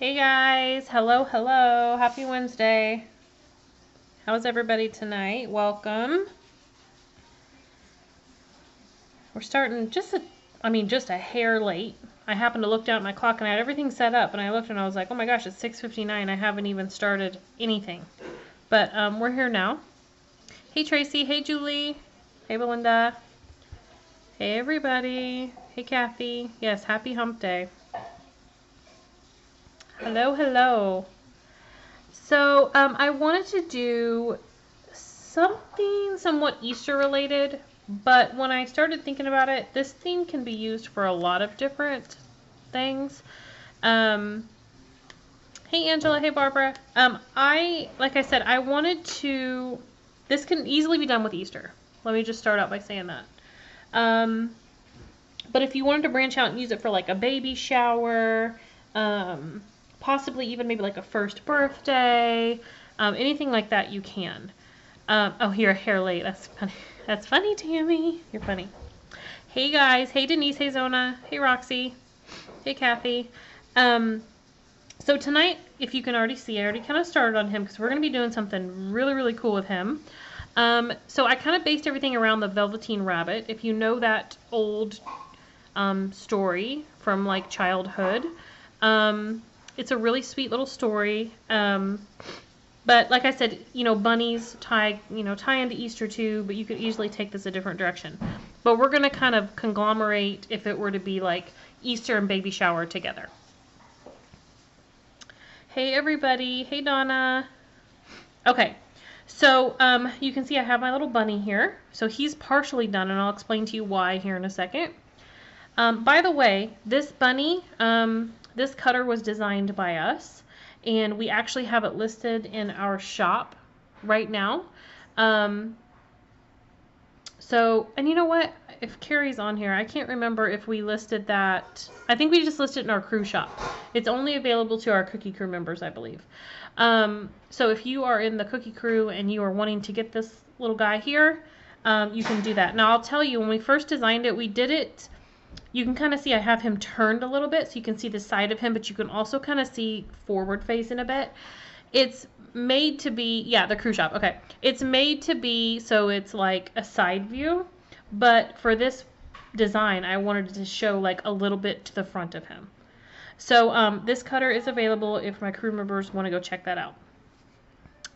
Hey guys, hello, hello, happy Wednesday. How's everybody tonight? Welcome. We're starting just a hair late. I happened to look down at my clock and I had everything set up and I looked and I was like, oh my gosh, it's 6:59. I haven't even started anything. But we're here now. Hey Tracy, hey Julie, hey Belinda, hey everybody, hey Kathy. Yes, happy hump day. Hello, hello. So I wanted to do something somewhat Easter related, but when I started thinking about it, this theme can be used for a lot of different things. Hey Angela, hey Barbara. Like I said, I wanted to, this can easily be done with Easter. Let me just start out by saying that. But if you wanted to branch out and use it for like a baby shower, possibly even maybe like a first birthday, anything like that, you can. Oh, here, hair late. That's funny. That's funny, Tammy. You're funny. Hey guys. Hey Denise. Hey Zona. Hey Roxy. Hey Kathy. So tonight, if you can already see, I already kind of started on him because we're going to be doing something really, really cool with him. So I kind of based everything around the Velveteen rabbit. If you know that old story from like childhood, it's a really sweet little story. But like I said, bunnies tie into Easter too, but you could easily take this a different direction. But we're going to kind of conglomerate if it were to be like Easter and baby shower together. Hey everybody. Hey Donna. Okay. So you can see I have my little bunny here. So he's partially done, and I'll explain to you why here in a second. By the way, this bunny, this cutter was designed by us. And we actually have it listed in our shop right now. And you know what? If Carrie's on here, I can't remember if we listed that. I think we just listed it in our crew shop. It's only available to our cookie crew members, I believe. So if you are in the cookie crew and you are wanting to get this little guy here, you can do that. Now, I'll tell you, when we first designed it, we did it. You can kind of see I have him turned a little bit so you can see the side of him, but you can also kind of see forward facing a bit. It's made to be, yeah, the crew shop. Okay. It's made to be so it's like a side view, but for this design, I wanted to show like a little bit to the front of him. So this cutter is available if my crew members want to go check that out.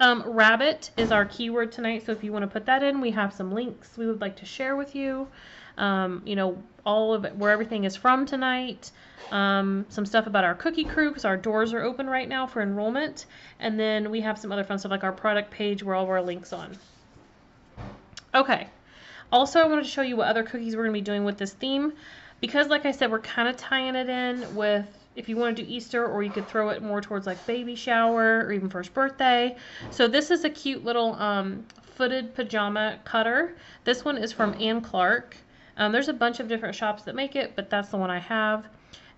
Rabbit is our keyword tonight, so if you want to put that in, we have some links we would like to share with you. All of it, where everything is from tonight. Some stuff about our cookie crew because our doors are open right now for enrollment. And then we have some other fun stuff like our product page where all of our links on. Okay. Also, I wanted to show you what other cookies we're going to be doing with this theme. Because like I said, we're kind of tying it in with if you want to do Easter, or you could throw it more towards like baby shower or even first birthday. So this is a cute little footed pajama cutter. This one is from Ann Clark. There's a bunch of different shops that make it, but that's the one I have.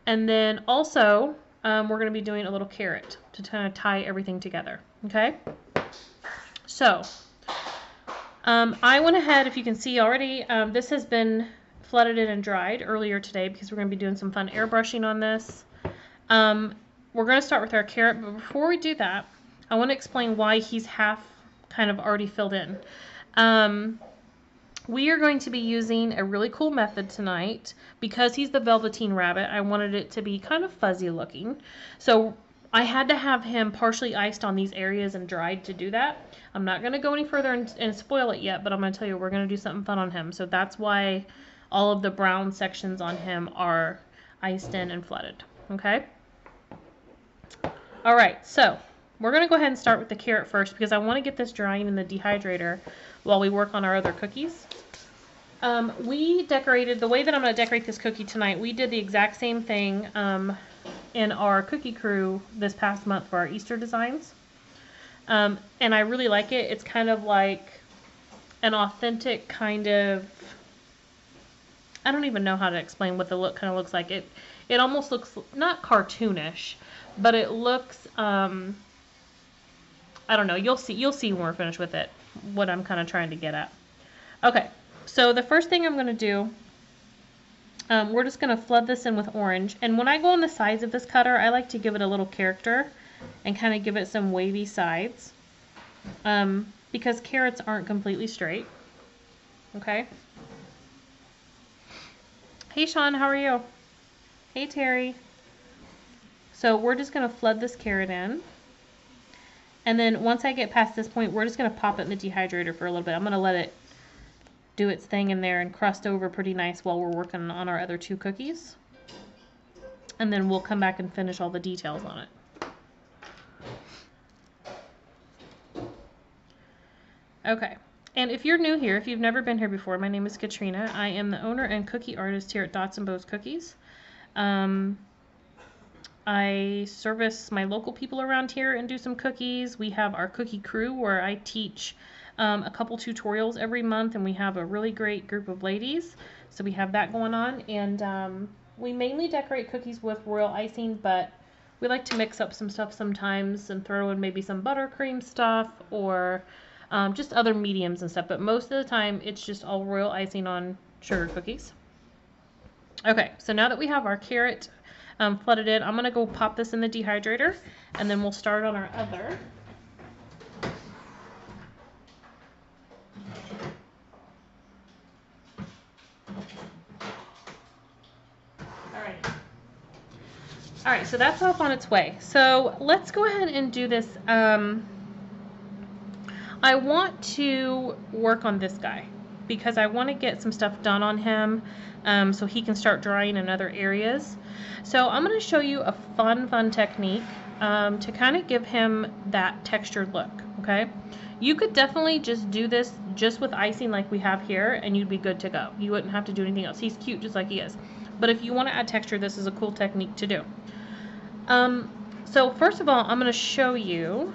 And then also, we're going to be doing a little carrot to kind of tie everything together. Okay? So, I went ahead, if you can see already, this has been flooded in and dried earlier today because we're going to be doing some fun airbrushing on this. We're going to start with our carrot, but before we do that, I want to explain why he's half kind of already filled in. We are going to be using a really cool method tonight. Because he's the Velveteen rabbit, I wanted it to be kind of fuzzy looking. So I had to have him partially iced on these areas and dried to do that. I'm not going to go any further and spoil it yet, but I'm going to tell you we're going to do something fun on him. So that's why all of the brown sections on him are iced in and flooded. Okay? All right, so we're going to go ahead and start with the carrot first because I want to get this drying in the dehydrator while we work on our other cookies. We decorated, the way that I'm going to decorate this cookie tonight, we did the exact same thing in our cookie crew this past month for our Easter designs. And I really like it. It's kind of like an authentic kind of, I don't even know how to explain what the look kind of looks like. It almost looks, not cartoonish, but it looks, I don't know, you'll see when we're finished with it, what I'm kind of trying to get at. Okay, so the first thing I'm going to do we're just going to flood this in with orange. And when I go on the sides of this cutter, I like to give it a little character and kind of give it some wavy sides, because carrots aren't completely straight. Okay. Hey Sean, how are you? Hey Terry. So we're just going to flood this carrot in. And then once I get past this point, we're just going to pop it in the dehydrator for a little bit. I'm going to let it do its thing in there and crust over pretty nice while we're working on our other 2 cookies. And then we'll come back and finish all the details on it. Okay. And if you're new here, if you've never been here before, my name is Katrina. I am the owner and cookie artist here at Dots and Bows Cookies. I service my local people around here and do some cookies. We have our cookie crew where I teach a couple tutorials every month, and we have a really great group of ladies. So we have that going on, and we mainly decorate cookies with royal icing, but we like to mix up some stuff sometimes and throw in maybe some buttercream stuff or just other mediums and stuff. But most of the time, it's just all royal icing on sugar cookies. Okay, so now that we have our carrot flooded in, I'm going to go pop this in the dehydrator, and then we'll start on our other. All right, so that's off on its way. So let's go ahead and do this. I want to work on this guy because I want to get some stuff done on him so he can start drying in other areas. So I'm going to show you a fun technique to kind of give him that textured look, okay? You could definitely just do this just with icing like we have here, and you'd be good to go. You wouldn't have to do anything else. He's cute just like he is. But if you want to add texture, this is a cool technique to do. So first of all, I'm going to show you.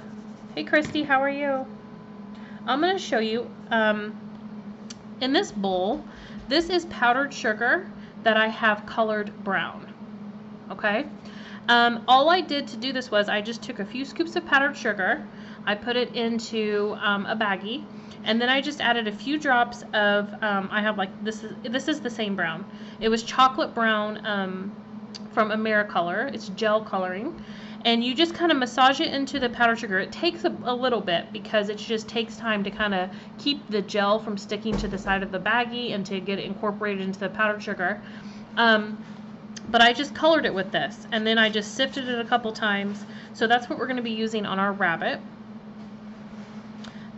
Hey, Christy, how are you? I'm going to show you in this bowl, this is powdered sugar that I have colored brown. Okay. All I did to do this was I just took a few scoops of powdered sugar. I put it into a baggie, and then I just added a few drops of, I have like, this is the same brown. It was chocolate brown from AmeriColor. It's gel coloring. And you just kind of massage it into the powdered sugar. It takes a little bit because it just takes time to kind of keep the gel from sticking to the side of the baggie and to get it incorporated into the powdered sugar. But I just colored it with this, and then I just sifted it a couple times. So that's what we're going to be using on our rabbit.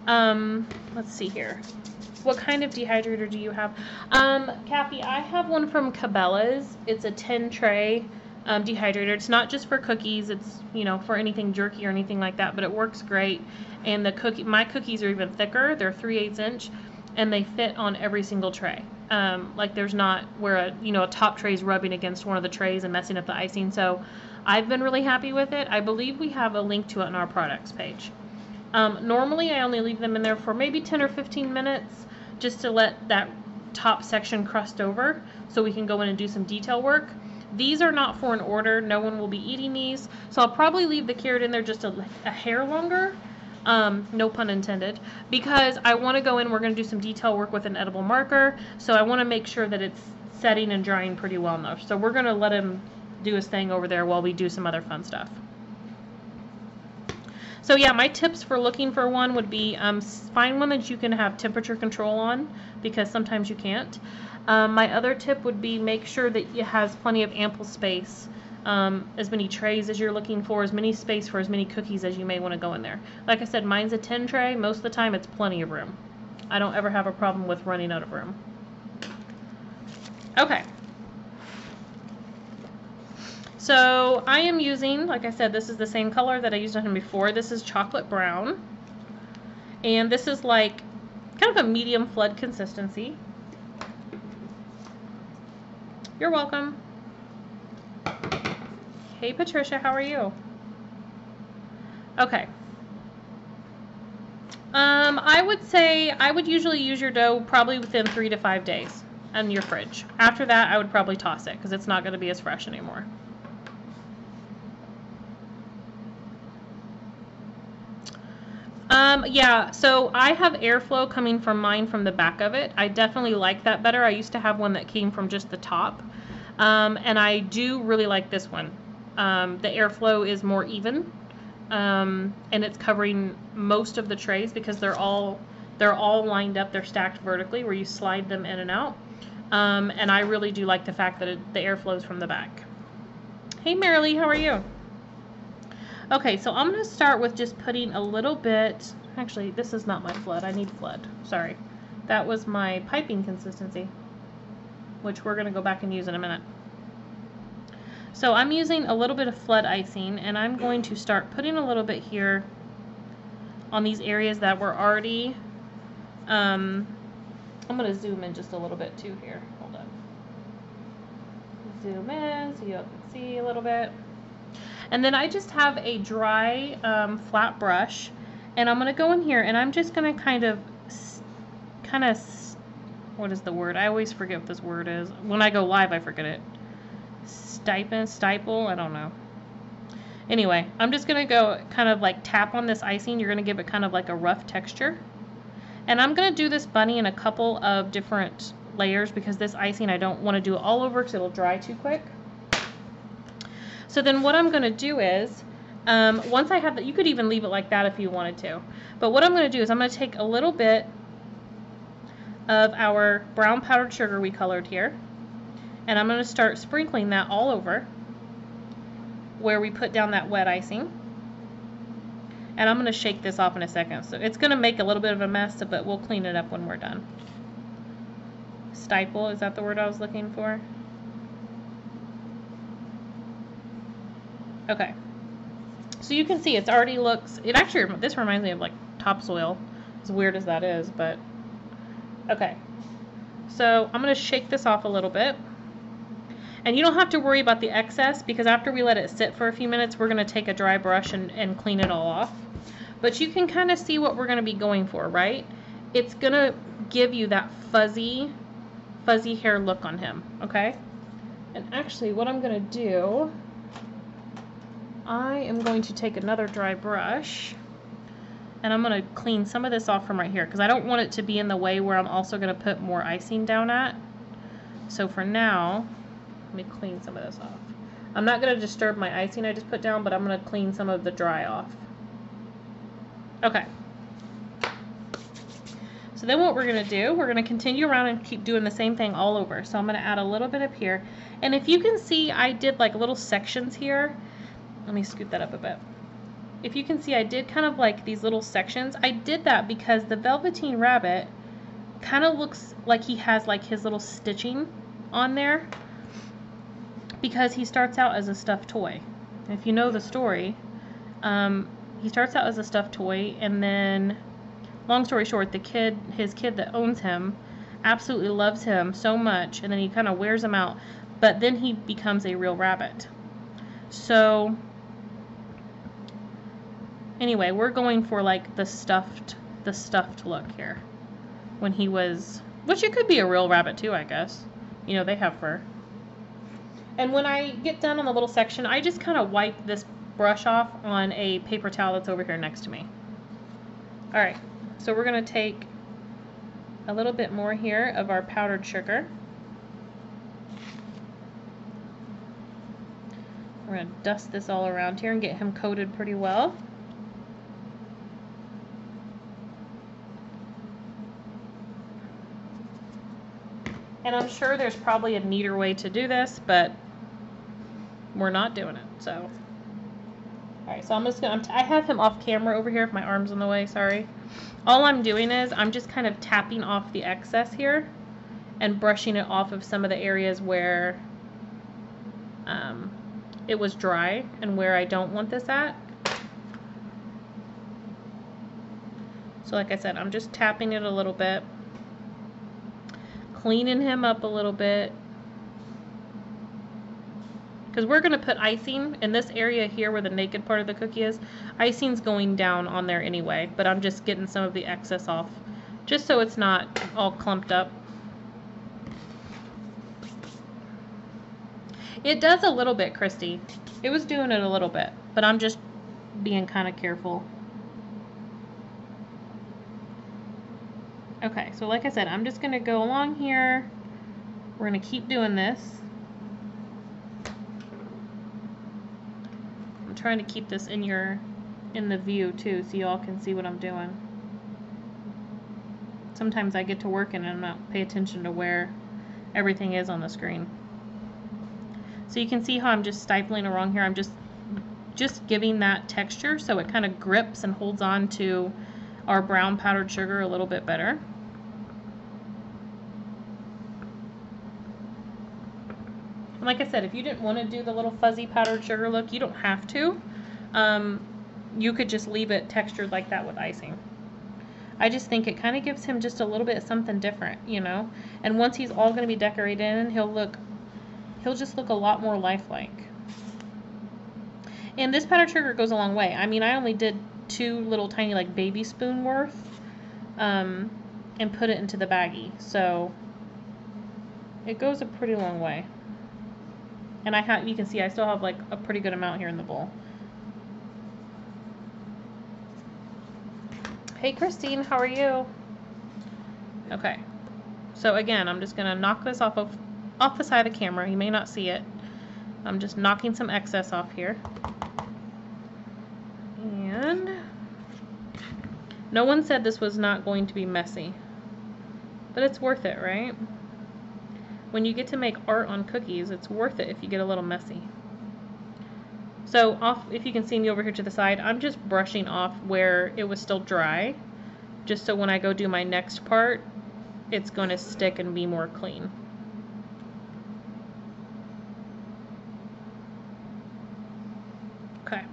Let's see here. What kind of dehydrator do you have? Kathy, I have one from Cabela's. It's a 10 tray dehydrator. It's not just for cookies. It's, you know, for anything jerky or anything like that, but it works great. And my cookies are even thicker. They're 3/8 inch, and they fit on every single tray. Like there's not where a top tray is rubbing against one of the trays and messing up the icing. So I've been really happy with it. I believe we have a link to it on our products page. Normally I only leave them in there for maybe 10 or 15 minutes just to let that top section crust over so we can go in and do some detail work. These are not for an order. No one will be eating these. So I'll probably leave the carrot in there just a hair longer. No pun intended, because I want to go in, we're going to do some detail work with an edible marker, so I want to make sure that it's setting and drying pretty well enough. So we're going to let him do his thing over there while we do some other fun stuff. So yeah, my tips for looking for one would be find one that you can have temperature control on, because sometimes you can't. My other tip would be make sure that it has plenty of ample space. As many trays as you're looking for, as many space for as many cookies as you may want to go in there. Like I said, mine's a 10 tray. Most of the time it's plenty of room. I don't ever have a problem with running out of room. Okay. So I am using, like I said, this is the same color that I used on him before. This is chocolate brown. And this is like kind of a medium flood consistency. You're welcome. Hey Patricia, how are you? Okay. I would say I would usually use your dough probably within 3 to 5 days in your fridge. After that, I would probably toss it because it's not going to be as fresh anymore. Yeah, so I have airflow coming from mine from the back of it. I definitely like that better. I used to have one that came from just the top. And I do really like this one. The airflow is more even, and it's covering most of the trays because they're all lined up. They're stacked vertically where you slide them in and out. And I really do like the fact that the air flows from the back. Hey Marilee, how are you? Okay, so I'm going to start with just putting a little bit. Actually, this is not my flood. I need flood. Sorry. That was my piping consistency, which we're going to go back and use in a minute. So I'm using a little bit of flood icing, and I'm going to start putting a little bit here on these areas that were already, I'm going to zoom in just a little bit too here. Hold on. Zoom in so you can see a little bit. And then I just have a dry flat brush, and I'm going to go in here and I'm just going to kind of, what is the word? I always forget what this word is. When I go live, I forget it. Stipple, I don't know. Anyway, I'm just going to go kind of like tap on this icing. You're going to give it kind of like a rough texture. And I'm going to do this bunny in a couple of different layers because this icing I don't want to do it all over because it'll dry too quick. So then what I'm going to do is, once I have that, you could even leave it like that if you wanted to. But what I'm going to do is I'm going to take a little bit of our brown powdered sugar we colored here, and I'm going to start sprinkling that all over where we put down that wet icing. And I'm going to shake this off in a second. So it's going to make a little bit of a mess, but we'll clean it up when we're done. Stipple, is that the word I was looking for? Okay, so you can see it's already looks, it actually, this reminds me of like topsoil, as weird as that is, but okay. So I'm going to shake this off a little bit, and you don't have to worry about the excess because after we let it sit for a few minutes, we're going to take a dry brush and clean it all off. But you can kind of see what we're going to be going for, right? It's going to give you that fuzzy hair look on him, okay? And actually what I'm going to do, I am going to take another dry brush and I'm going to clean some of this off from right here because I don't want it to be in the way where I'm also going to put more icing down at. So for now, let me clean some of this off. I'm not going to disturb my icing I just put down, but I'm going to clean some of the dry off. Okay. So then what we're going to do, we're going to continue around and keep doing the same thing all over. So I'm going to add a little bit up here. And if you can see, I did like little sections here. Let me scoot that up a bit. If you can see, I did kind of like these little sections. I did that because the Velveteen rabbit kind of looks like he has like his little stitching on there because he starts out as a stuffed toy. If you know the story, he starts out as a stuffed toy, and then, long story short, his kid that owns him absolutely loves him so much, and then he kind of wears him out, but then he becomes a real rabbit. So anyway, we're going for like the stuffed look here. When he was, which it could be a real rabbit too, I guess. You know, they have fur. And when I get done on the little section, I just kind of wipe this brush off on a paper towel that's over here next to me. All right, so we're going to take a little bit more here of our powdered sugar. We're going to dust this all around here and get him coated pretty well. And I'm sure there's probably a neater way to do this, but we're not doing it, so. All right, so I'm just gonna, I have him off camera over here if my arm's in the way, sorry. All I'm doing is I'm just kind of tapping off the excess here and brushing it off of some of the areas where it was dry and where I don't want this at. So like I said, I'm just tapping it a little bit, cleaning him up a little bit, because we're going to put icing in this area here where the naked part of the cookie is. Icing's going down on there anyway, but I'm just getting some of the excess off just so it's not all clumped up. It does a little bit, Christy. It was doing it a little bit, but I'm just being kind of careful. Okay, so like I said, I'm just going to go along here. We're going to keep doing this. trying to keep this in the view too, so y'all can see what I'm doing. Sometimes I get to work and I'm not pay attention to where everything is on the screen. So you can see how I'm just stifling along here. I'm just giving that texture so it kind of grips and holds on to our brown powdered sugar a little bit better. And like I said, if you didn't want to do the little fuzzy powdered sugar look, you don't have to. You could just leave it textured like that with icing. I just think it kind of gives him just a little bit of something different, you know? And once he's all going to be decorated in, he'll just look a lot more lifelike. And this powdered sugar goes a long way. I mean, I only did 2 little tiny like baby spoon worth and put it into the baggie. So it goes a pretty long way. And you can see I still have like a pretty good amount here in the bowl. Hey Christine, how are you? Okay. So again, I'm just going to knock this off the side of the camera. You may not see it. I'm just knocking some excess off here. And no one said this was not going to be messy. But it's worth it, right? When you get to make art on cookies, it's worth it if you get a little messy. So if you can see me over here to the side, I'm just brushing off where it was still dry, just so when I go do my next part, it's going to stick and be more clean. Okay.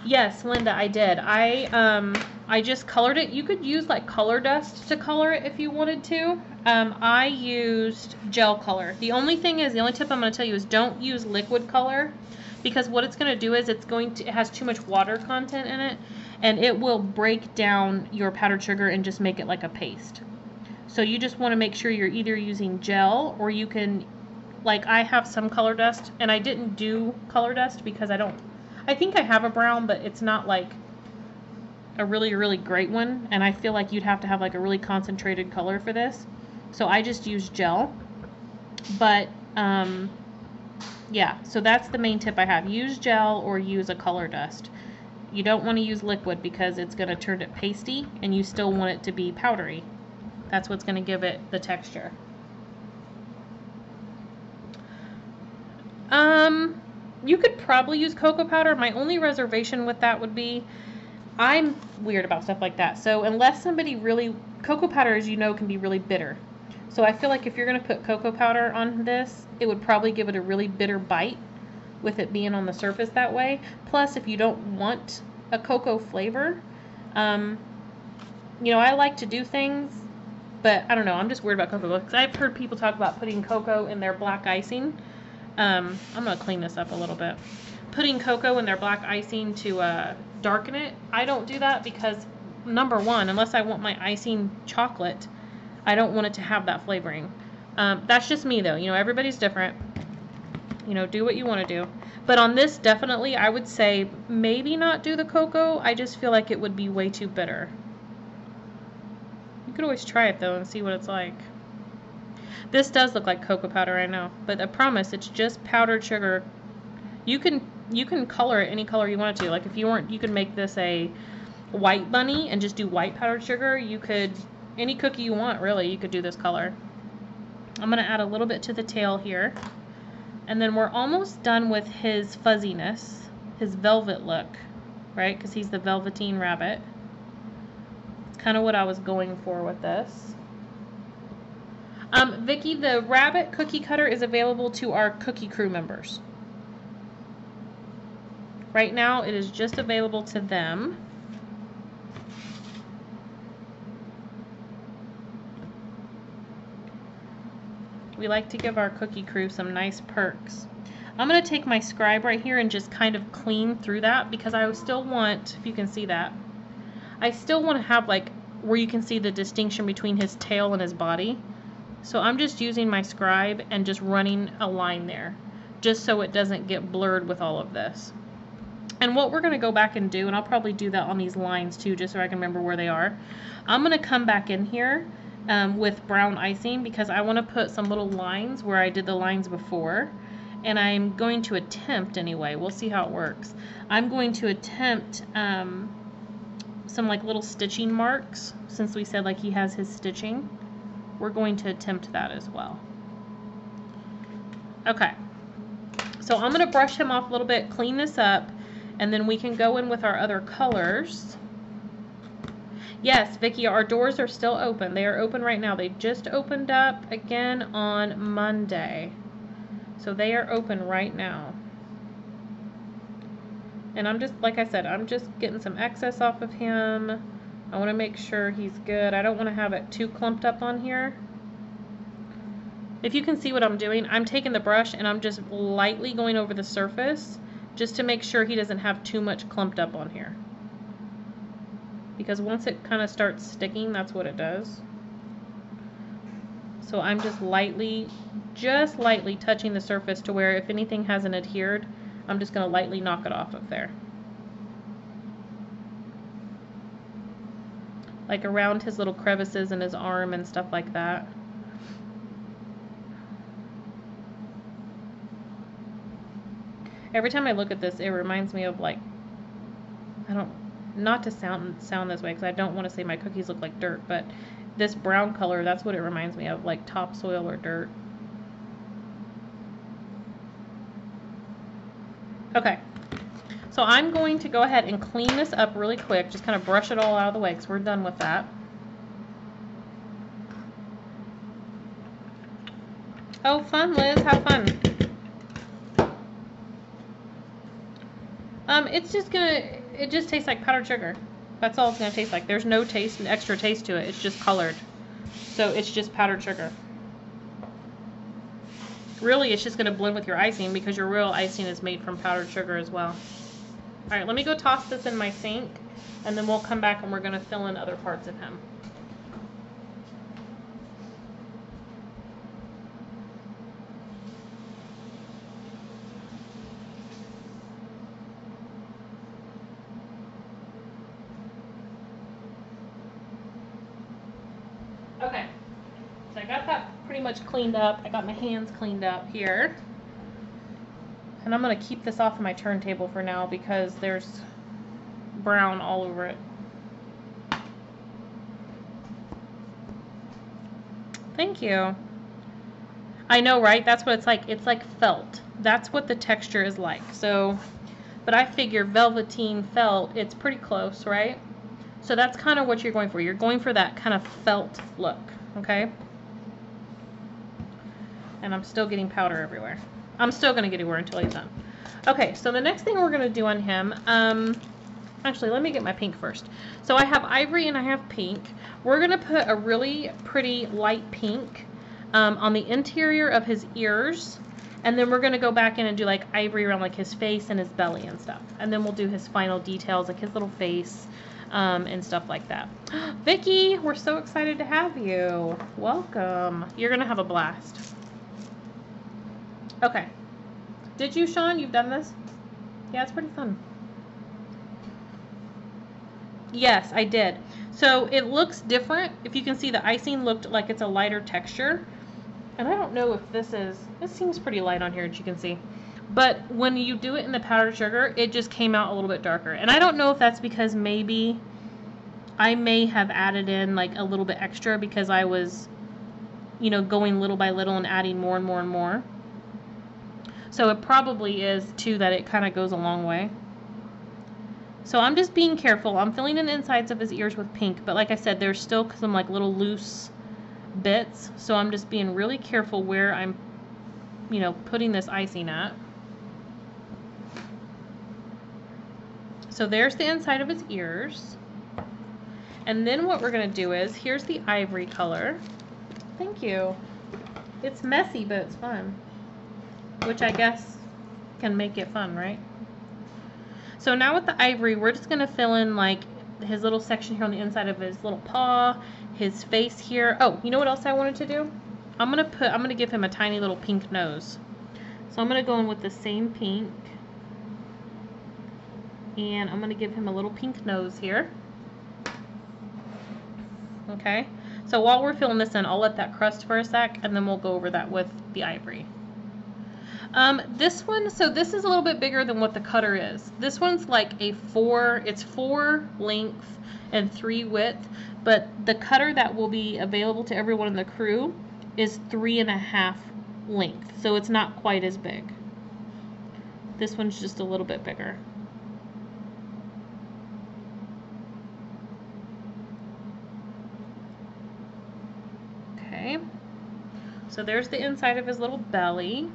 Yes, Linda, I did. I just colored it. You could use like color dust to color it if you wanted to. I used gel color. The only tip I'm going to tell you is don't use liquid color, because what it's going to do is it has too much water content in it, and it will break down your powdered sugar and just make it like a paste. So you just want to make sure you're either using gel, or you can, like I have some color dust, and I didn't do color dust because I think I have a brown, but it's not like a really, really great one, and I feel like you'd have to have like a really concentrated color for this. So I just use gel. But yeah, so that's the main tip I have. Use gel or use a color dust. You don't want to use liquid because it's going to turn it pasty, and you still want it to be powdery. That's what's going to give it the texture. You could probably use cocoa powder. My only reservation with that would be, I'm weird about stuff like that. So unless somebody cocoa powder, as you know, can be really bitter. So I feel like if you're going to put cocoa powder on this, it would probably give it a really bitter bite with it being on the surface that way. Plus, if you don't want a cocoa flavor, you know, I like to do things, but I don't know. I'm just weird about cocoa because I've heard people talk about putting cocoa in their black icing. I'm going to clean this up a little bit. Putting cocoa in their black icing to darken it. I don't do that because, number one, unless I want my icing chocolate, I don't want it to have that flavoring. That's just me though. You know, everybody's different. You know, do what you want to do. But on this, definitely, I would say maybe not do the cocoa. I just feel like it would be way too bitter. You could always try it though and see what it's like. This does look like cocoa powder, I know. But I promise, it's just powdered sugar. You can color it any color you want it to. Like if you could make this a white bunny and just do white powdered sugar. You could, any cookie you want, really, you could do this color. I'm going to add a little bit to the tail here. And then we're almost done with his fuzziness, his velvet look, right? Because he's the Velveteen rabbit. It's kind of what I was going for with this. Vicki, the rabbit cookie cutter is available to our cookie crew members. Right now, it is just available to them. We like to give our cookie crew some nice perks. I'm going to take my scribe right here and just kind of clean through that because I still want, if you can see that, I still want to have like where you can see the distinction between his tail and his body. So I'm just using my scribe and just running a line there just so it doesn't get blurred with all of this. And what we're going to go back and do, and I'll probably do that on these lines too just so I can remember where they are, I'm going to come back in here with brown icing because I want to put some little lines where I did the lines before, and I'm going to attempt anyway, we'll see how it works. I'm going to attempt some like little stitching marks, since we said like he has his stitching. We're going to attempt that as well. Okay, so I'm going to brush him off a little bit, clean this up, and then we can go in with our other colors. Yes, Vicki, our doors are still open. They are open right now. They just opened up again on Monday. So they are open right now. And I'm just, like I said, I'm just getting some excess off of him. I want to make sure he's good. I don't want to have it too clumped up on here. If you can see what I'm doing, I'm taking the brush and I'm just lightly going over the surface just to make sure he doesn't have too much clumped up on here. Because once it kind of starts sticking, that's what it does. So I'm just lightly touching the surface to where if anything hasn't adhered, I'm just going to lightly knock it off of there. Like around his little crevices in his arm and stuff like that. Every time I look at this, it reminds me of like, not to sound this way because I don't want to say my cookies look like dirt, but this brown color, that's what it reminds me of, like topsoil or dirt. Okay, so I'm going to go ahead and clean this up really quick, just kind of brush it all out of the way because we're done with that. Oh, fun, Liz, have fun. It just tastes like powdered sugar. That's all it's gonna taste like. There's no taste and extra taste to it. It's just colored. So it's just powdered sugar. Really, it's just gonna blend with your icing because your real icing is made from powdered sugar as well. All right, let me go toss this in my sink and then we'll come back and we're gonna fill in other parts of him. Okay, so I got that pretty much cleaned up. I got my hands cleaned up here. And I'm going to keep this off of my turntable for now because there's brown all over it. Thank you. I know, right? That's what it's like. It's like felt. That's what the texture is like. So, but I figure velveteen felt, it's pretty close, right? So that's kind of what you're going for. You're going for that kind of felt look, okay? And I'm still getting powder everywhere. I'm still going to get everywhere until he's done. Okay, so the next thing we're going to do on him, actually, let me get my pink first. So I have ivory and I have pink. We're going to put a really pretty light pink on the interior of his ears. And then we're going to go back in and do like ivory around like his face and his belly and stuff. And then we'll do his final details, like his little face. And stuff like that. Vicki, we're so excited to have you. Welcome. You're going to have a blast. Okay. Did you, Sean? You've done this? Yeah, it's pretty fun. Yes, I did. So it looks different. If you can see, the icing looked like it's a lighter texture. And I don't know if this seems pretty light on here, as you can see. But when you do it in the powdered sugar, it just came out a little bit darker. And I don't know if that's because maybe I may have added in like a little bit extra because I was, you know, going little by little and adding more and more and more. So it probably is too that it kind of goes a long way. So I'm just being careful. I'm filling in the insides of his ears with pink. But like I said, there's still some like little loose bits. So I'm just being really careful where I'm, you know, putting this icing at. So there's the inside of his ears. And then what we're going to do is, here's the ivory color. Thank you. It's messy, but it's fun. Which I guess can make it fun, right? So now with the ivory, we're just going to fill in like his little section here on the inside of his little paw, his face here. Oh, you know what else I wanted to do? I'm going to give him a tiny little pink nose. So I'm going to go in with the same pink. And I'm going to give him a little pink nose here. Okay, so while we're filling this in, I'll let that crust for a sec, and then we'll go over that with the ivory. This one, so this is a little bit bigger than what the cutter is. This one's like it's 4 length and 3 width, but the cutter that will be available to everyone in the crew is 3.5 length, so it's not quite as big. This one's just a little bit bigger. Okay, so there's the inside of his little belly.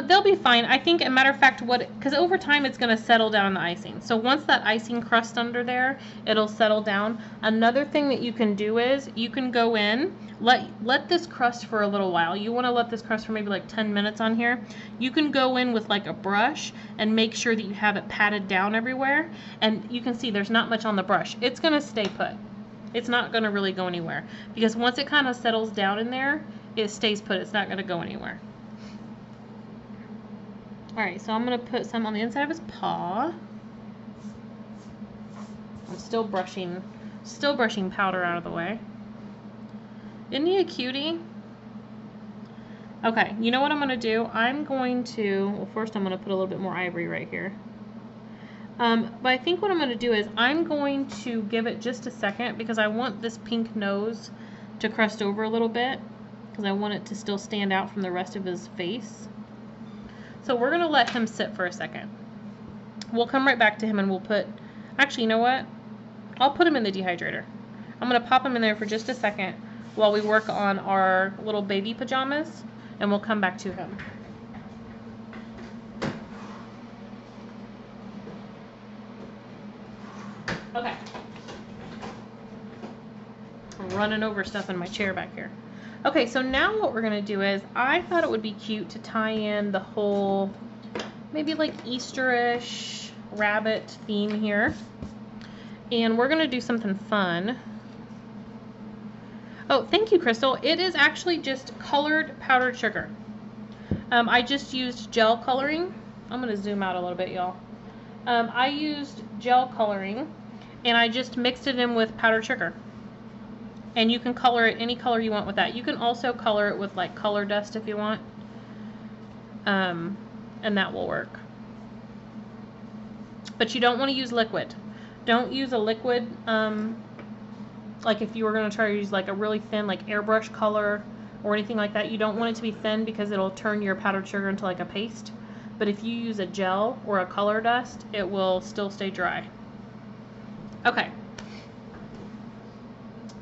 They'll be fine. I think, as a matter of fact, because over time it's going to settle down in the icing. So once that icing crust under there, it'll settle down. Another thing that you can do is you can go in, let this crust for a little while. You want to let this crust for maybe like 10 minutes on here. You can go in with like a brush and make sure that you have it patted down everywhere. And you can see there's not much on the brush. It's going to stay put. It's not going to really go anywhere. Because once it kind of settles down in there, it stays put. It's not going to go anywhere. Alright, so I'm going to put some on the inside of his paw. I'm still brushing powder out of the way. Isn't he a cutie? Okay, you know what I'm going to do? Well, first I'm going to put a little bit more ivory right here. But I think what I'm going to do is I'm going to give it just a second because I want this pink nose to crust over a little bit because I want it to still stand out from the rest of his face. So we're going to let him sit for a second. We'll come right back to him and we'll actually, you know what? I'll put him in the dehydrator. I'm going to pop him in there for just a second while we work on our little baby pajamas, and we'll come back to him. Okay. I'm running over stuff in my chair back here. Okay, so now what we're going to do is, I thought it would be cute to tie in the whole, maybe like Easterish rabbit theme here. And we're going to do something fun. Oh, thank you, Crystal. It is actually just colored powdered sugar. I just used gel coloring. I'm going to zoom out a little bit, y'all. I used gel coloring, and I just mixed it in with powdered sugar. And you can color it any color you want with that. You can also color it with like color dust if you want. And that will work. But you don't want to use liquid. Don't use a liquid, like if you were going to try to use like a really thin like airbrush color or anything like that. You don't want it to be thin because it'll turn your powdered sugar into like a paste. But if you use a gel or a color dust, it will still stay dry. Okay.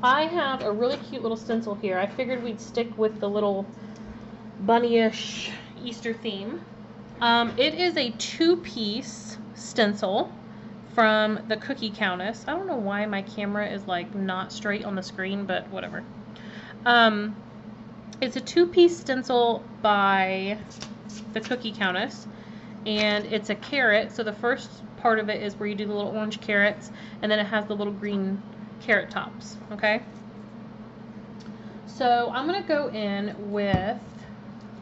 I have a really cute little stencil here. I figured we'd stick with the little bunny-ish Easter theme. It is a 2-piece stencil from the Cookie Countess. I don't know why my camera is like not straight on the screen, but whatever. It's a 2-piece stencil by the Cookie Countess, and it's a carrot. So the first part of it is where you do the little orange carrots, and then it has the little green carrot tops. Okay, so I'm going to go in with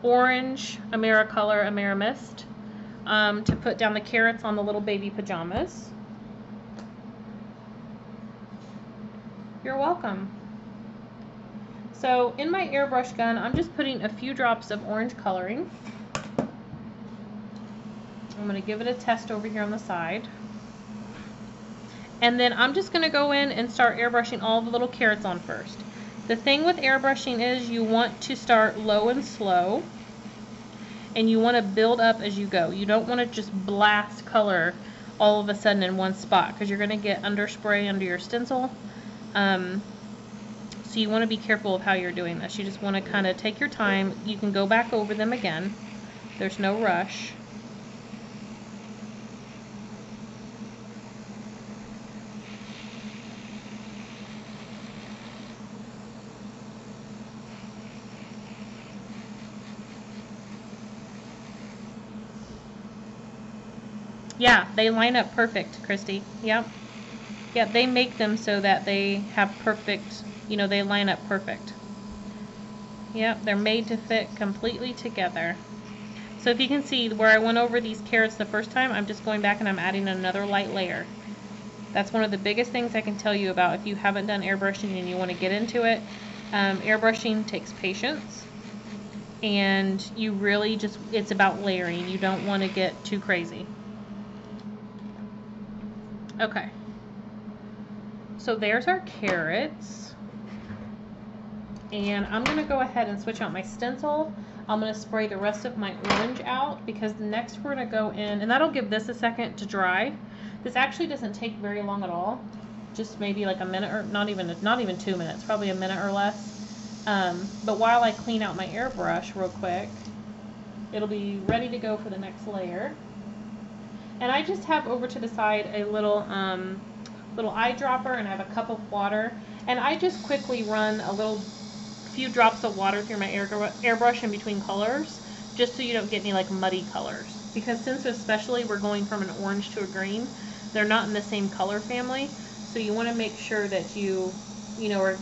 orange Americolor Amerimist to put down the carrots on the little baby pajamas. You're welcome. So in my airbrush gun, I'm just putting a few drops of orange coloring. I'm going to give it a test over here on the side. And then I'm just going to go in and start airbrushing all the little carrots on first. The thing with airbrushing is you want to start low and slow, and you want to build up as you go. You don't want to just blast color all of a sudden in one spot because you're going to get underspray under your stencil. So you want to be careful of how you're doing this. You just want to kind of take your time. You can go back over them again. There's no rush. Yeah, they line up perfect, Christy. Yep. Yeah, they make them so that they have perfect, you know, they line up perfect. Yep, they're made to fit completely together. So if you can see where I went over these carrots the first time, I'm just going back and I'm adding another light layer. That's one of the biggest things I can tell you about if you haven't done airbrushing and you want to get into it. Airbrushing takes patience, and you really just, it's about layering. You don't want to get too crazy. Okay. So there's our carrots. And I'm going to go ahead and switch out my stencil. I'm going to spray the rest of my orange out because next we're going to go in, and that'll give this a second to dry. This actually doesn't take very long at all. Just maybe like a minute, or not even 2 minutes, probably a minute or less. But while I clean out my airbrush real quick, it'll be ready to go for the next layer. And I just have over to the side a little eyedropper, and I have a cup of water. And I just quickly run a few drops of water through my airbrush in between colors, just so you don't get any like muddy colors. Because since especially we're going from an orange to a green, they're not in the same color family. So you want to make sure that you are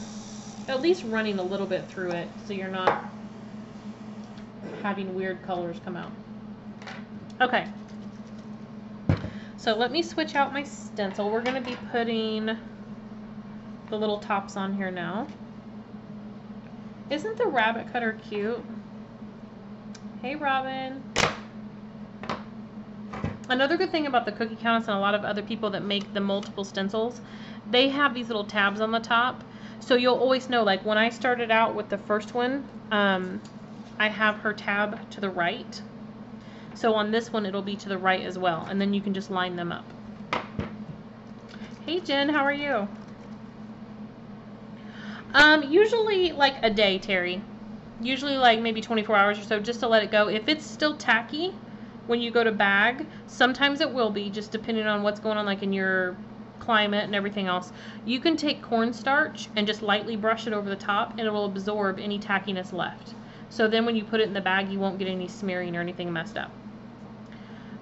at least running a little bit through it, so you're not having weird colors come out. Okay. So let me switch out my stencil. We're going to be putting the little tops on here now. Isn't the rabbit cutter cute? Hey, Robin. Another good thing about the Cookie Countess and a lot of other people that make the multiple stencils, they have these little tabs on the top. So you'll always know, like when I started out with the first one, I have her tab to the right. So on this one, it'll be to the right as well. And then you can just line them up. Hey, Jen, how are you? Usually like a day, Terry. Usually like maybe 24 hours or so, just to let it go. If it's still tacky when you go to bag, sometimes it will be, just depending on what's going on like in your climate and everything else. You can take cornstarch and just lightly brush it over the top, and it will absorb any tackiness left. So then when you put it in the bag, you won't get any smearing or anything messed up.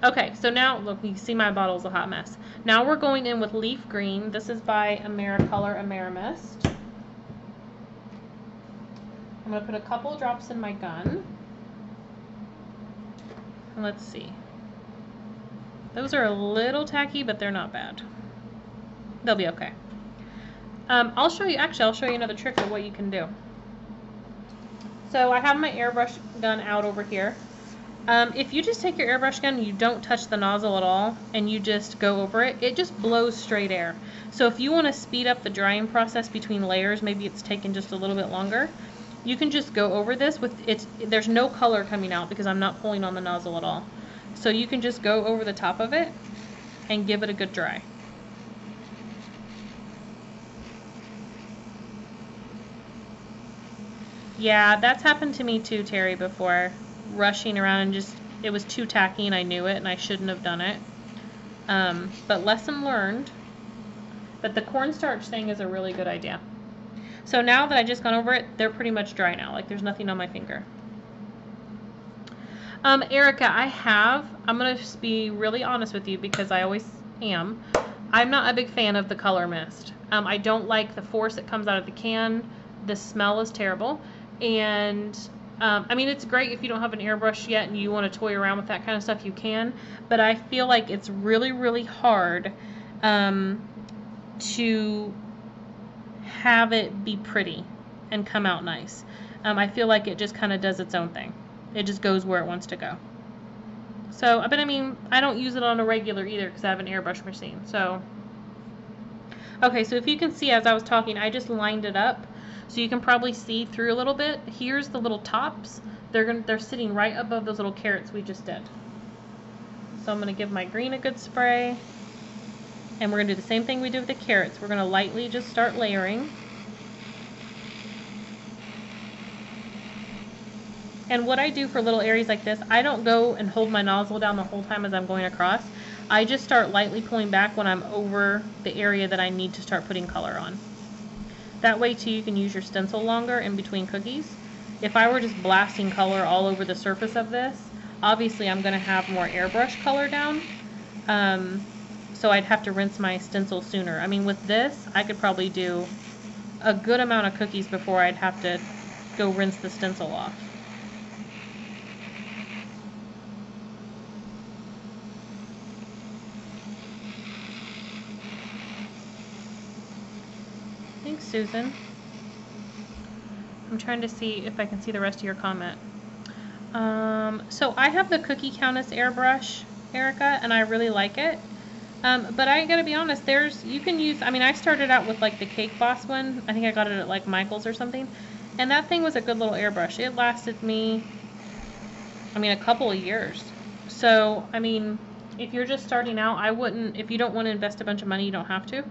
Okay, so now, look, you can see my bottle's a hot mess. Now we're going in with leaf green. This is by Americolor Amerimist. I'm going to put a couple of drops in my gun. And let's see. Those are a little tacky, but they're not bad. They'll be okay. I'll show you another trick of what you can do. So I have my airbrush gun out over here. If you just take your airbrush gun and you don't touch the nozzle at all, and you just go over it, it just blows straight air. So if you want to speed up the drying process between layers, maybe it's taking just a little bit longer, you can just go over this with there's no color coming out because I'm not pulling on the nozzle at all. So you can just go over the top of it and give it a good dry. Yeah, that's happened to me too, Terry, before. Rushing around and just, it was too tacky and I knew it and I shouldn't have done it. But lesson learned. But the cornstarch thing is a really good idea. So now that I just gone over it, they're pretty much dry now. Like there's nothing on my finger. Erica, I'm going to be really honest with you because I always am. I'm not a big fan of the color mist. I don't like the force that comes out of the can. The smell is terrible. And I mean, it's great if you don't have an airbrush yet and you want to toy around with that kind of stuff, you can. But I feel like it's really, really hard to have it be pretty and come out nice. I feel like it just kind of does its own thing. It just goes where it wants to go. So, but I mean, I don't use it on a regular either because I have an airbrush machine. So, okay, so if you can see as I was talking, I just lined it up. So you can probably see through a little bit. Here's the little tops. They're sitting right above those little carrots we just did. So I'm going to give my green a good spray. And we're going to do the same thing we did with the carrots. We're going to lightly just start layering. And what I do for little areas like this, I don't go and hold my nozzle down the whole time as I'm going across. I just start lightly pulling back when I'm over the area that I need to start putting color on. That way too you can use your stencil longer in between cookies. If I were just blasting color all over the surface of this, obviously I'm going to have more airbrush color down. So I'd have to rinse my stencil sooner. I mean, with this, I could probably do a good amount of cookies before I'd have to go rinse the stencil off. Thanks, Susan. I'm trying to see if I can see the rest of your comment. So I have the Cookie Countess airbrush, Erica, and I really like it. But I gotta be honest, you can use, I mean, I started out with like the Cake Boss one. I think I got it at like Michael's or something. And that thing was a good little airbrush. It lasted me, I mean, a couple of years. So, I mean, if you're just starting out, I wouldn't, if you don't want to invest a bunch of money, you don't have to.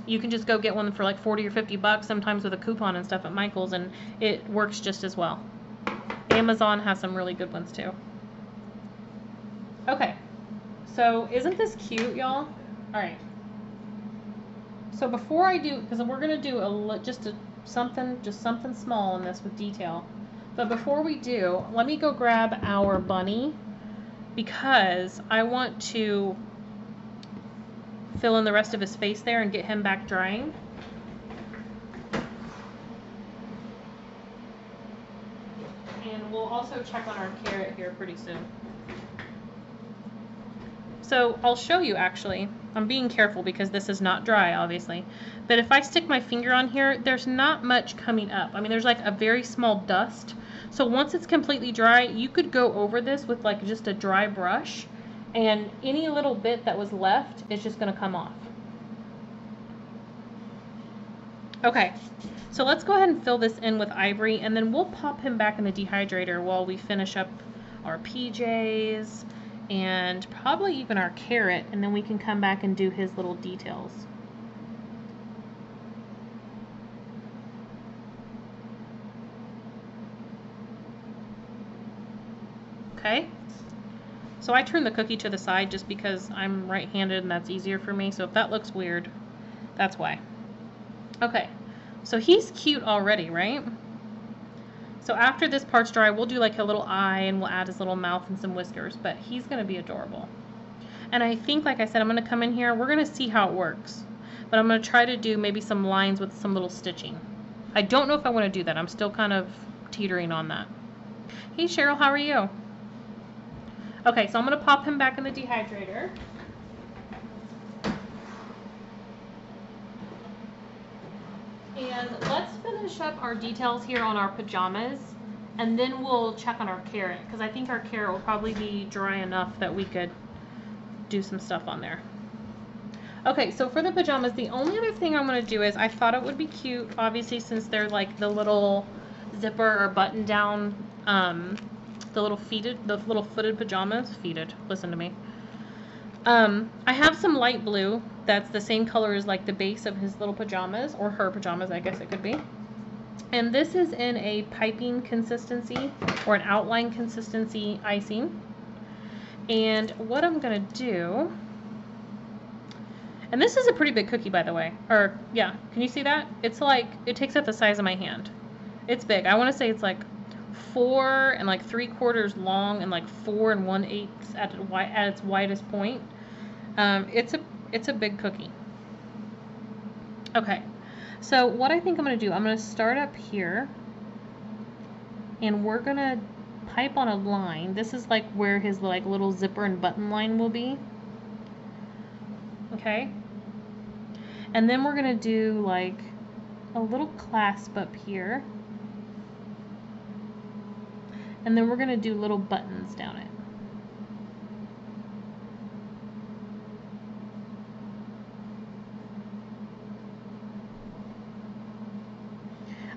You can just go get one for like 40 or 50 bucks, sometimes with a coupon and stuff at Michael's, and it works just as well. Amazon has some really good ones too. Okay, so isn't this cute, y'all? All right. So before I do, because we're gonna do something small in this with detail. But before we do, let me go grab our bunny because I want to fill in the rest of his face there and get him back drying. And we'll also check on our carrot here pretty soon. So I'll show you actually. I'm being careful because this is not dry, obviously. But if I stick my finger on here, there's not much coming up. I mean, there's like a very small dust. So once it's completely dry, you could go over this with like just a dry brush, and any little bit that was left is just going to come off. Okay, so let's go ahead and fill this in with Ivory, and then we'll pop him back in the dehydrator while we finish up our PJs and probably even our carrot, and then we can come back and do his little details. Okay, so I turn the cookie to the side just because I'm right-handed and that's easier for me, so if that looks weird, that's why. Okay, so he's cute already, right? So after this part's dry, we'll do like a little eye and we'll add his little mouth and some whiskers, but he's gonna be adorable. And I think, like I said, I'm gonna come in here, we're gonna see how it works, but I'm gonna try to do maybe some lines with some little stitching. I don't know if I wanna do that. I'm still kind of teetering on that. Hey Cheryl, how are you? Okay, so I'm gonna pop him back in the dehydrator. And let's finish up our details here on our pajamas, and then we'll check on our carrot, because I think our carrot will probably be dry enough that we could do some stuff on there. Okay, so for the pajamas, the only other thing I'm going to do is I thought it would be cute, obviously, since they're like the little zipper or button down, the little footed pajamas. Listen to me. I have some light blue that's the same color as like the base of his little pajamas, or her pajamas, I guess it could be. And this is in a piping consistency or an outline consistency icing. And what I'm gonna do, and this is a pretty big cookie, by the way, or yeah, can you see that? It's like, it takes up the size of my hand. It's big. I want to say it's like 4 3/4 long and like 4 1/8 at its widest point. It's a big cookie. Okay, so what I think I'm going to do, I'm going to start up here, and we're going to pipe on a line. This is like where his like little zipper and button line will be. Okay, and then we're going to do like a little clasp up here, and then we're going to do little buttons down it.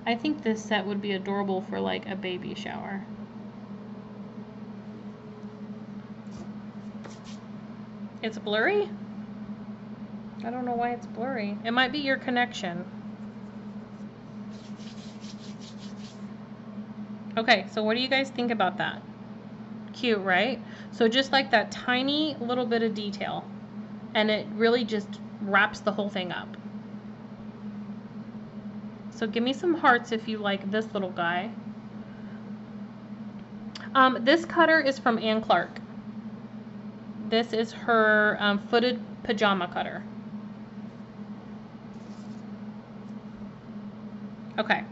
I think this set would be adorable for like a baby shower. It's blurry? I don't know why it's blurry. It might be your connection. Okay, so what do you guys think about that? Cute, right? So just like that tiny little bit of detail, and it really just wraps the whole thing up. So give me some hearts if you like this little guy. This cutter is from Ann Clark. This is her footed pajama cutter. Okay.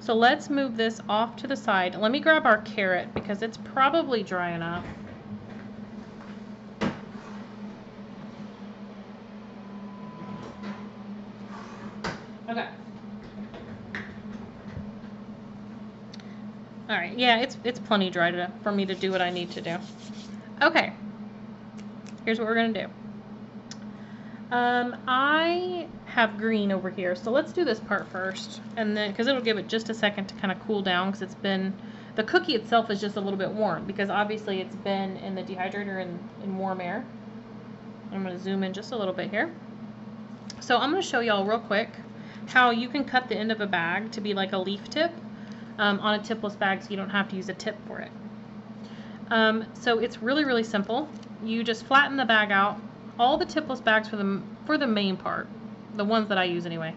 So let's move this off to the side. Let me grab our carrot because it's probably dry enough. Okay. All right, yeah, it's plenty dry for me to do what I need to do. Okay, here's what we're gonna do. I have green over here, so let's do this part first, and then because it'll give it just a second to kind of cool down, because it's been, the cookie itself is just a little bit warm because obviously it's been in the dehydrator in warm air. I'm going to zoom in just a little bit here. So I'm going to show y'all real quick how you can cut the end of a bag to be like a leaf tip on a tipless bag, so you don't have to use a tip for it. So it's really, really simple. You just flatten the bag out. All the tipless bags for the main part, the ones that I use anyway,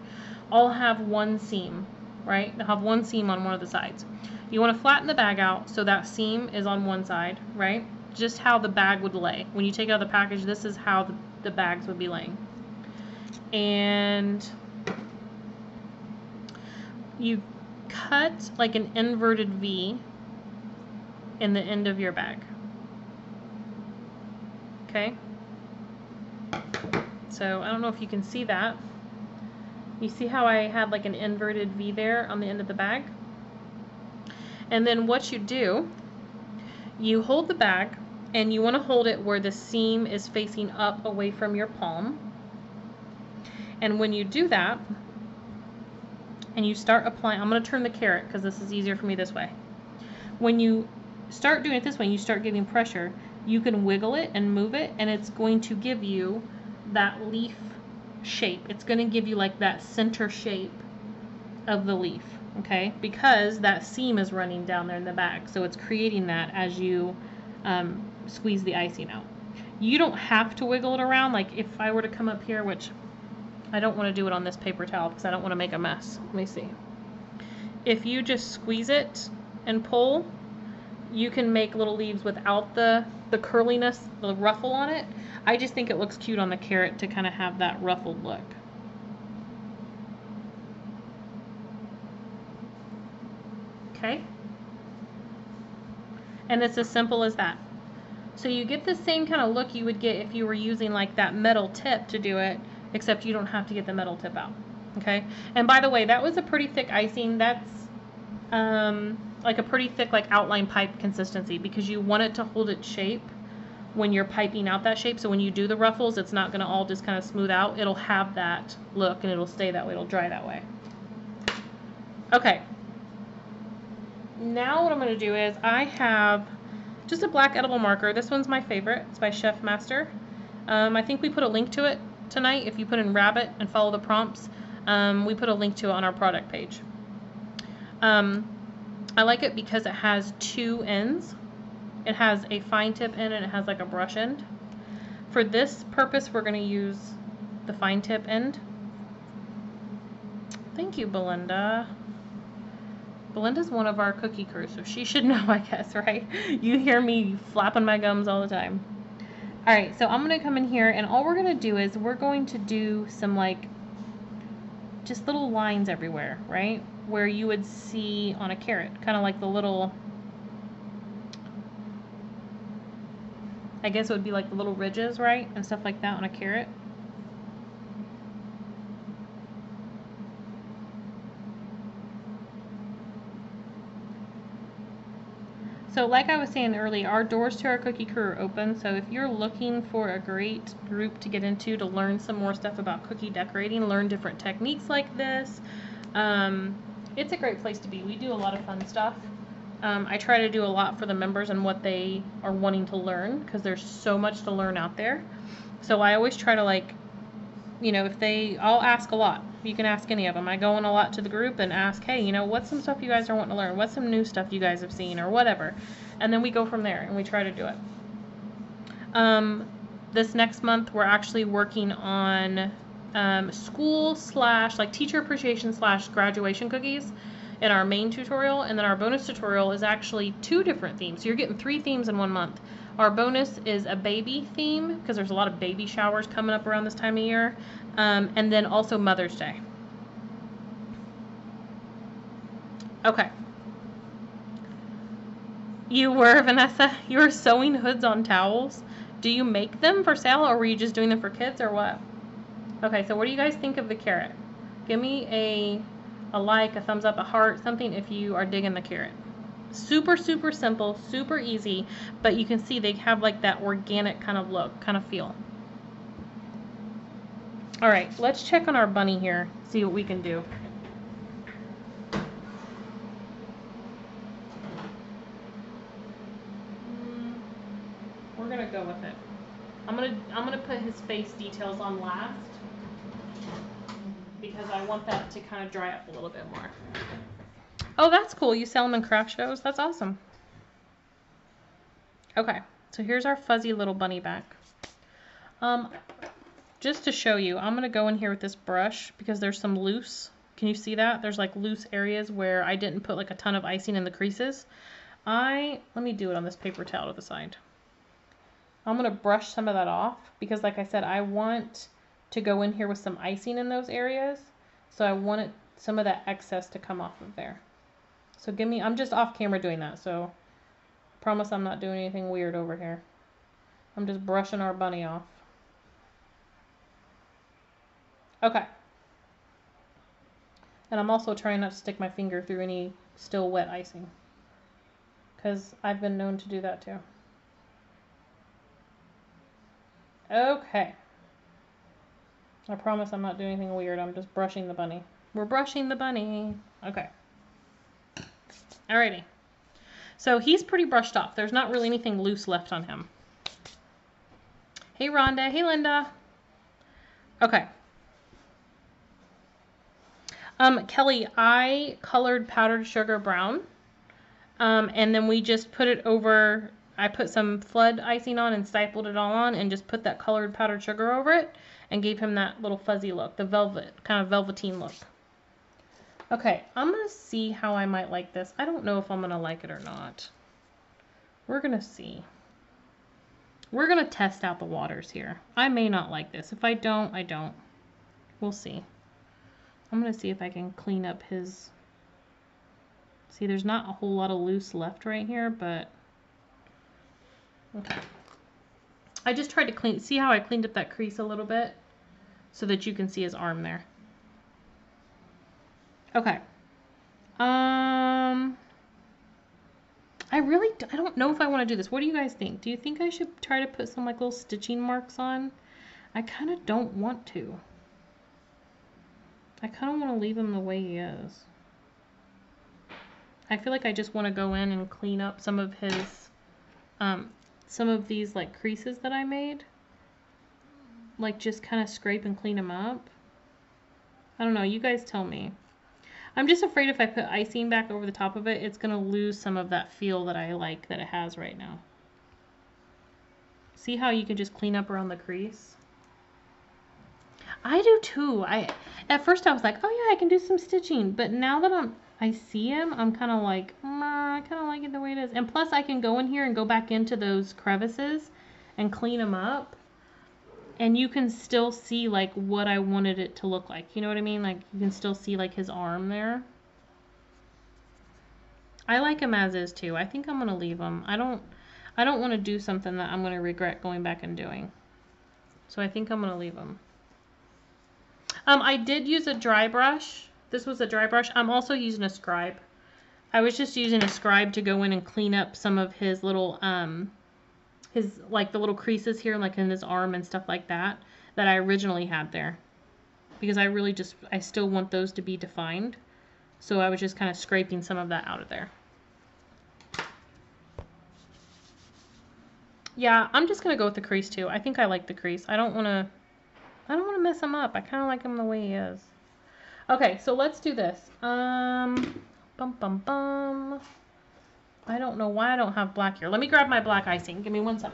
all have one seam, right? They'll have one seam on one of the sides. You want to flatten the bag out so that seam is on one side, right? Just how the bag would lay. When you take out the package, this is how the bags would be laying. And you cut like an inverted V in the end of your bag. Okay? So I don't know if you can see that. You see how I had like an inverted V there on the end of the bag? And then what you do, you hold the bag and you want to hold it where the seam is facing up away from your palm. And when you do that, and you start applying, I'm going to turn the carrot because this is easier for me this way. When you start doing it this way, you start giving pressure, you can wiggle it and move it, and it's going to give you that leaf shape. It's going to give you like that center shape of the leaf, okay? Because that seam is running down there in the bag, so it's creating that as you squeeze the icing out. You don't have to wiggle it around. Like if I were to come up here, which I don't want to do it on this paper towel because I don't want to make a mess. Let me see. If you just squeeze it and pull, you can make little leaves without the curliness, the ruffle on it. I just think it looks cute on the carrot to kind of have that ruffled look. Okay? And it's as simple as that. So you get the same kind of look you would get if you were using like that metal tip to do it, except you don't have to get the metal tip out. Okay? And by the way, that was a pretty thick icing. That's like a pretty thick like outline pipe consistency because you want it to hold its shape when you're piping out that shape. So when you do the ruffles, it's not going to all just kind of smooth out. It'll have that look and it'll stay that way. It'll dry that way. Okay. Now what I'm going to do is I have just a black edible marker. This one's my favorite. It's by Chef Master. I think we put a link to it tonight. If you put in rabbit and follow the prompts, we put a link to it on our product page. I like it because it has two ends. It has a fine tip end and it has like a brush end. For this purpose, we're going to use the fine tip end. Thank you, Belinda. Belinda's one of our cookie crew, so she should know, I guess, right? You hear me flapping my gums all the time. All right, so I'm going to come in here, and all we're going to do is we're going to do some, like, just little lines everywhere, right? Where you would see on a carrot, kind of like the little, I guess it would be like the little ridges, right? And stuff like that on a carrot. So like I was saying earlier, our doors to our cookie crew are open. So if you're looking for a great group to get into to learn some more stuff about cookie decorating, learn different techniques like this, it's a great place to be. We do a lot of fun stuff. I try to do a lot for the members and what they are wanting to learn because there's so much to learn out there. So I always try to, like, you know, I'll ask a lot. You can ask any of them. I go in a lot to the group and ask, hey, you know, what's some stuff you guys are wanting to learn? What's some new stuff you guys have seen or whatever? And then we go from there and we try to do it. This next month we're actually working on school / like teacher appreciation / graduation cookies in our main tutorial, and then our bonus tutorial is actually 2 different themes. So you're getting 3 themes in 1 month. Our bonus is a baby theme because there's a lot of baby showers coming up around this time of year, and then also Mother's Day. Okay. You were, Vanessa, you were sewing hoods on towels. Do you make them for sale, or were you just doing them for kids, or what? Okay, so what do you guys think of the carrot? Give me a like, a thumbs up, a heart, something if you are digging the carrot. Super, super simple, super easy, but you can see they have like that organic kind of look, kind of feel. All right, let's check on our bunny here, see what we can do. We're gonna go with it. I'm gonna put his face details on last because I want that to kind of dry up a little bit more. Oh, that's cool. You sell them in craft shows? That's awesome. Okay, so here's our fuzzy little bunny back. Just to show you, I'm gonna go in here with this brush because there's some loose. Can you see that? There's like loose areas where I didn't put like a ton of icing in the creases. Let me do it on this paper towel to the side. I'm gonna brush some of that off because like I said, I want to go in here with some icing in those areas. So I want some of that excess to come off of there. So I'm just off camera doing that, so I promise I'm not doing anything weird over here. I'm just brushing our bunny off. Okay. And I'm also trying not to stick my finger through any still wet icing, because I've been known to do that too. Okay. I promise I'm not doing anything weird. I'm just brushing the bunny. We're brushing the bunny. Okay. Alrighty. So he's pretty brushed off. There's not really anything loose left on him. Hey Rhonda. Hey Linda. Okay. Kelly, I colored powdered sugar brown. And then we just put it over, I put some flood icing on and stapled it all on and just put that colored powdered sugar over it and gave him that little fuzzy look, the velvet, kind of velveteen look. Okay, I'm going to see how I might like this. I don't know if I'm going to like it or not. We're going to see. We're going to test out the waters here. I may not like this. If I don't, I don't. We'll see. I'm going to see if I can clean up his... See, there's not a whole lot of loose left right here, but... Okay. I just tried to clean... See how I cleaned up that crease a little bit? So that you can see his arm there. Okay. I don't know if I want to do this. What do you guys think? Do you think I should try to put some like little stitching marks on? I kind of don't want to. I kind of want to leave him the way he is. I feel like I just want to go in and clean up some of his, some of these like creases that I made. Like just kind of scrape and clean them up. I don't know, you guys tell me. I'm just afraid if I put icing back over the top of it, it's going to lose some of that feel that I like that it has right now. See how you can just clean up around the crease? I do too. At first I was like, oh yeah, I can do some stitching. But now that I see him, I'm kind of like, I kind of like it the way it is. And plus I can go in here and go back into those crevices and clean them up. And you can still see like what I wanted it to look like. You know what I mean? Like you can still see like his arm there. I like him as is too. I think I'm going to leave him. I don't want to do something that I'm going to regret going back and doing. So I think I'm going to leave him. I did use a dry brush. This was a dry brush. I'm also using a scribe. I was just using a scribe to go in and clean up some of his little, like the little creases here, like in his arm and stuff like that, that I originally had there. Because I still want those to be defined. So I was just kind of scraping some of that out of there. Yeah, I'm just going to go with the crease too. I think I like the crease. I don't want to mess him up. I kind of like him the way he is. Okay, so let's do this. I don't know why I don't have black here. Let me grab my black icing. Give me 1 sec.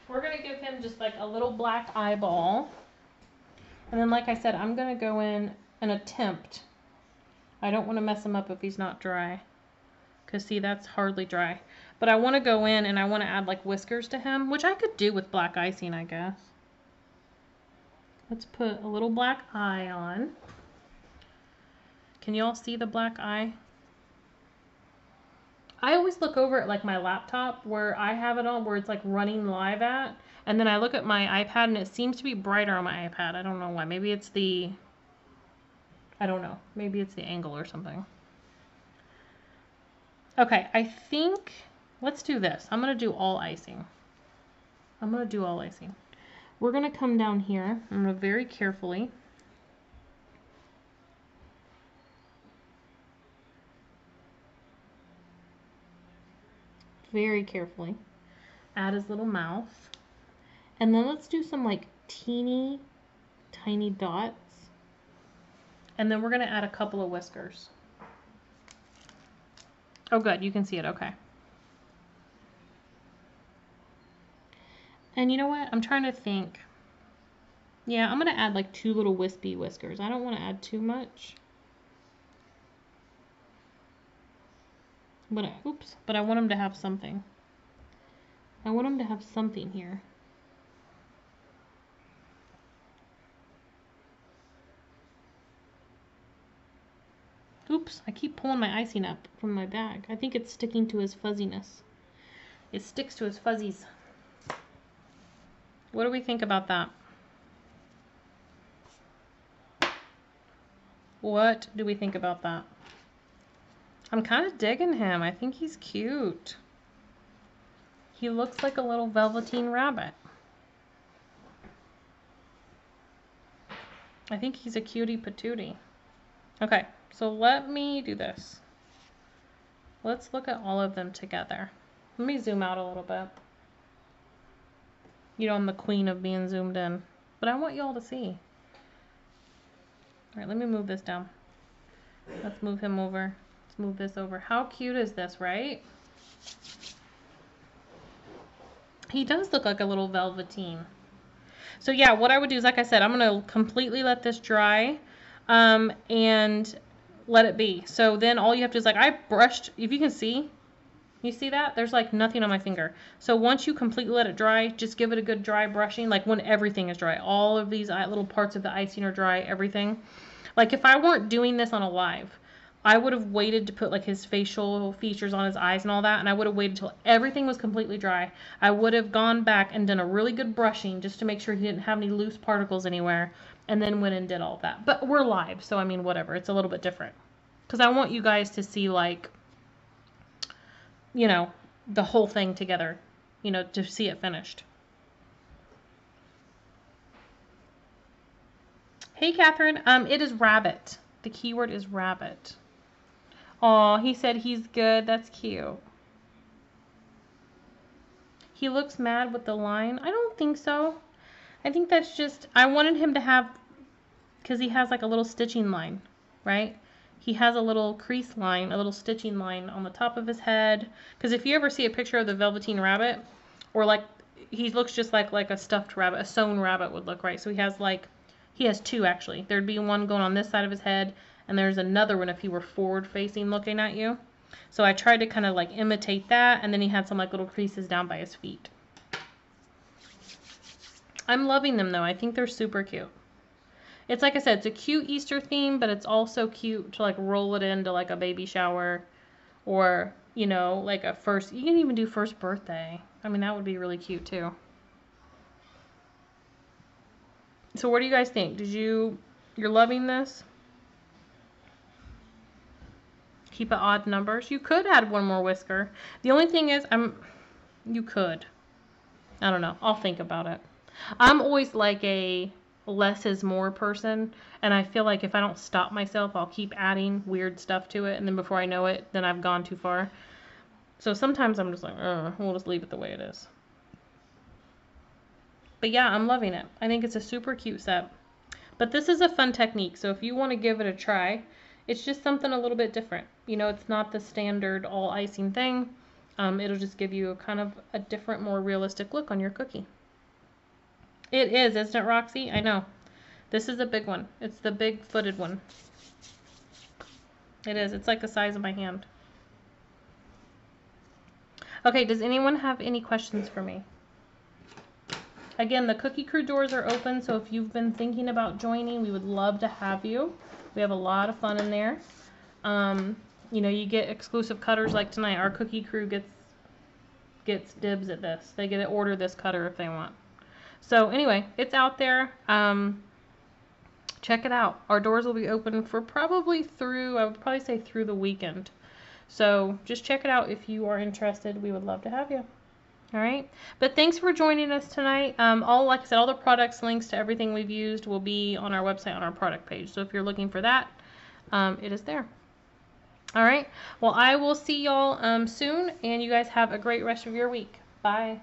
We're going to give him just like a little black eyeball. And then like I said, I'm going to go in and attempt. I don't want to mess him up if he's not dry. Because see, that's hardly dry. But I want to go in and I want to add like whiskers to him, which I could do with black icing, I guess. Let's put a little black eye on. Can you all see the black eye? I always look over at like my laptop where I have it on, where it's like running live at, and then I look at my iPad and it seems to be brighter on my iPad. I don't know why. Maybe it's I don't know. Maybe it's the angle or something. Okay, I think, let's do this. I'm going to do all icing. We're going to come down here. I'm going to very carefully. Add his little mouth. And then let's do some like teeny tiny dots. And then we're going to add a couple of whiskers. Oh, good. You can see it. Okay. And you know what? I'm trying to think. Yeah, I'm going to add like 2 little wispy whiskers. I don't want to add too much. But I want him to have something. I want him to have something here. Oops, I keep pulling my icing up from my bag. I think it's sticking to his fuzziness. It sticks to his fuzzies. What do we think about that? What do we think about that? I'm kind of digging him. I think he's cute. He looks like a little Velveteen rabbit. I think he's a cutie patootie. Okay, so let me do this. Let's look at all of them together. Let me zoom out a little bit. You know, I'm the queen of being zoomed in, but I want y'all to see. All right, let me move this down. Let's move him over. Let's move this over. How cute is this, right? He does look like a little Velveteen. So yeah, what I would do is, like I said, I'm going to completely let this dry and let it be. So then all you have to do is, like, I brushed, if you can see, you see that? There's like nothing on my finger. So once you completely let it dry, just give it a good dry brushing, like when everything is dry. All of these little parts of the icing are dry, everything. Like if I weren't doing this on a live, I would have waited to put like his facial features on his eyes and all that, and I would have waited till everything was completely dry. I would have gone back and done a really good brushing just to make sure he didn't have any loose particles anywhere, and then went and did all that. But we're live, so I mean, whatever. It's a little bit different. Because I want you guys to see, like, you know, the whole thing together, you know, to see it finished. Hey, Catherine. It is rabbit. The keyword is rabbit. Aw, he said he's good. That's cute. He looks mad with the line. I don't think so. I think that's just, I wanted him to have, because he has like a little stitching line, right? He has a little crease line, a little stitching line on the top of his head. Because if you ever see a picture of the Velveteen rabbit, or like, he looks just like a stuffed rabbit, a sewn rabbit would look, right? So he has 2 actually. There'd be one going on this side of his head, and there's another one if he were forward facing looking at you. So I tried to kind of like imitate that, and then he had some like little creases down by his feet. I'm loving them though. I think they're super cute. It's like I said, it's a cute Easter theme, but it's also cute to like roll it into like a baby shower, or, you know, like a first, you can even do first birthday. I mean, that would be really cute too. So what do you guys think? You're loving this? Keep it odd numbers. You could add 1 more whisker. The only thing is, you could. I don't know. I'll think about it. I'm always like a less is more person, and I feel like if I don't stop myself, I'll keep adding weird stuff to it, and then before I know it, then I've gone too far. So sometimes I'm just like, we'll just leave it the way it is. But yeah, I'm loving it. I think it's a super cute set. But this is a fun technique, so if you want to give it a try, it's just something a little bit different. You know, it's not the standard all icing thing. It'll just give you kind of a different, more realistic look on your cookie. It is, isn't it, Roxy? I know. This is a big one. It's the big-footed one. It is. It's like the size of my hand. Okay, does anyone have any questions for me? Again, the Cookie Crew doors are open, so if you've been thinking about joining, we would love to have you. We have a lot of fun in there. You know, you get exclusive cutters like tonight. Our cookie crew gets dibs at this. They get to order this cutter if they want. So anyway, it's out there. Check it out. Our doors will be open for probably through, I would probably say through the weekend. So just check it out if you are interested. We would love to have you. All right. But thanks for joining us tonight. Like I said, all the products, links to everything we've used will be on our website on our product page. So if you're looking for that, it is there. All right. Well, I will see y'all soon, and you guys have a great rest of your week. Bye.